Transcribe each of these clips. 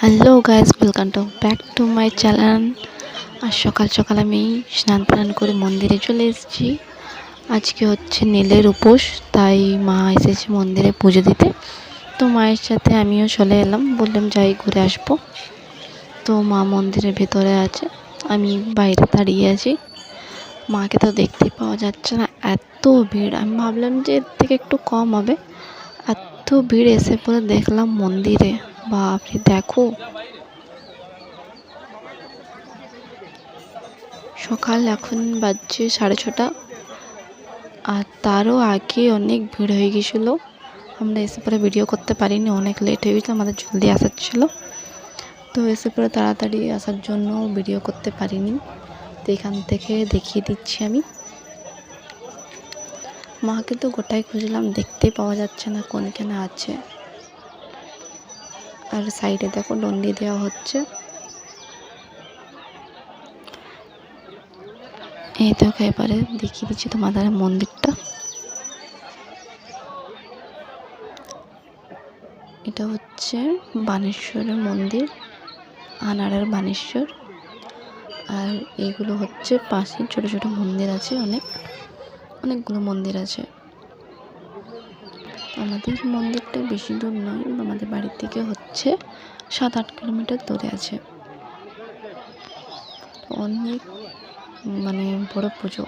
Hello guys, welcome back to my channel. আর সকাল সকাল আমি স্নান করে মন্দিরে চলে এসেছি। আজকে হচ্ছে নীলের উপোস, তাই মা এসেছে মন্দিরে পুজো দিতে। তো মায়ের সাথে আমিও চলে এলাম, বললাম যাই ঘুরে আসবো। তো মা মন্দিরের ভেতরে আছে, আমি বাইরে দাঁড়িয়ে আছি। মাকে তো দেখতে পাওয়া যাচ্ছে না, এত ভিড়। আমি ভাবলাম যে এর থেকে একটু কম হবে, এত ভিড়। এসে পরে দেখলাম মন্দিরে, বাপরে দেখো, সকাল এখন বাজছে 6:30, আর তারও আগে অনেক ভিড় হয়ে গিয়েছিলো। আমরা এসে পরে ভিডিও করতে পারিনি, অনেক লেট হয়ে গেছিলো, আমাদের জলদি আসার ছিল। তো এসে পরে তাড়াতাড়ি আসার জন্য ভিডিও করতে পারিনি। তো এখান থেকে দেখিয়ে দিচ্ছি আমি। মাকে তো গোটাই খুঁজলাম, দেখতে পাওয়া যাচ্ছে না কোনখানে আছে। আর সাইডে দেখো ডন্ডি দেওয়া হচ্ছে। এই দেখো, এবারে দেখিয়ে দিচ্ছি তোমাদের মন্দিরটা। এটা হচ্ছে বানেশ্বরের মন্দির, আনাড়ার বানেশ্বর। আর এইগুলো হচ্ছে পাশে ছোট ছোট মন্দির আছে, অনেকগুলো মন্দির আছে। আমাদের মন্দিরটা বেশি দূর নয়, আমাদের বাড়ি থেকে হচ্ছে 7-8 কিলোমিটার দূরে আছে। অনেক বড় পুজো,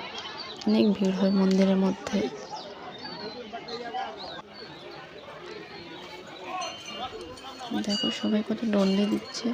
অনেক ভিড় হয় মন্দিরের মধ্যে। দেখো সবাই কত ডন্ডি দিচ্ছে।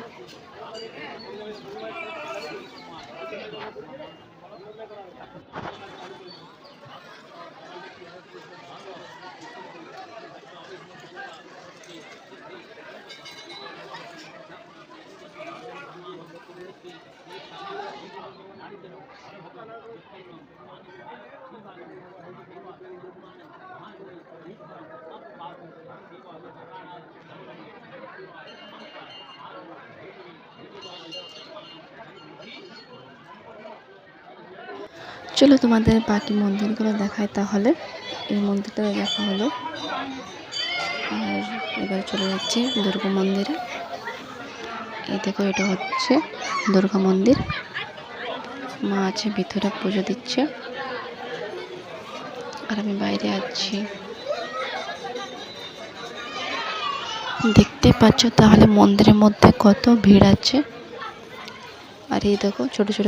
চলো তোমাদের বাকি মন্দিরগুলো দেখায় তাহলে। এই মন্দিরটা দেখা হলো, আর এবার চলে যাচ্ছে দুর্গা মন্দিরে। এই দেখো, এটা হচ্ছে দুর্গা মন্দির। মা আছে ভিতরে, পুজো দিচ্ছে, আর আমি বাইরে আছি। দেখতে পাচ্ছ তাহলে মন্দিরের মধ্যে কত ভিড় আছে। আর এই দেখো ছোট ছোট